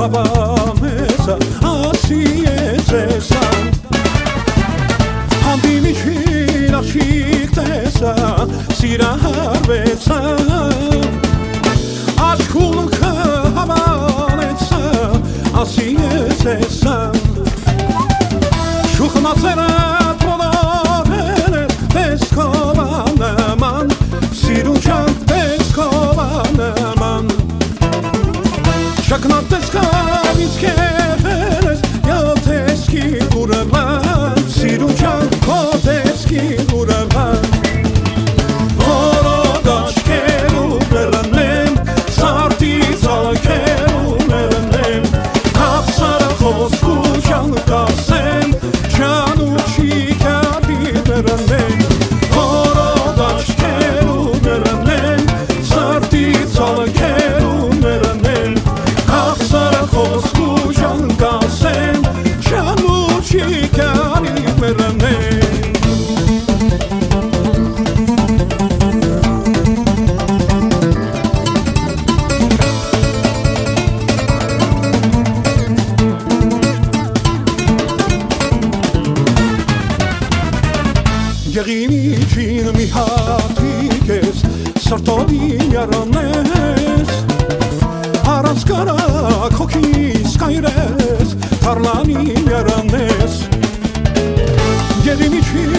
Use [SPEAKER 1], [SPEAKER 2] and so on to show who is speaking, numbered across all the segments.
[SPEAKER 1] հավանեցա ասիեցեսա Հանդիմիչին աղջիկ տեսա սիրահարվեցա Աչքունքը հավանեցա ասիեցեսա Շուխմացերը բոլորել ես տեսքով անման Սիրուն չան տեսքով անման Շակնատ տեսքավ ինձ կերել ես Յո տեսքի ուրըվան Սիրուն չան քո տեսքի ուրըվան Որոդ աչքերու մերնեմ Սարտի ծալքերու մերնեմ Հապսարը խոսքու չան կասեմ Չան ու չի կապի մերնեմ Որոդ աչքերու մերնեմ Սարտի ծալքերու մերնեմ Հապսարը խոսքու չան կասեմ Չան ու չի կապի մերնեմ Եղիմիչին մի հատիկ ես, սրտովի յարանես Առանց կարակ հոգիս կայրես, թարլանի յարանես Եղիմիչին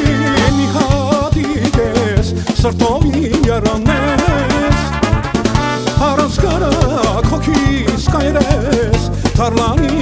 [SPEAKER 1] մի հատիկ ես, սրտովի յարանես Առանց կարակ հոգիս կայրես, թարլանի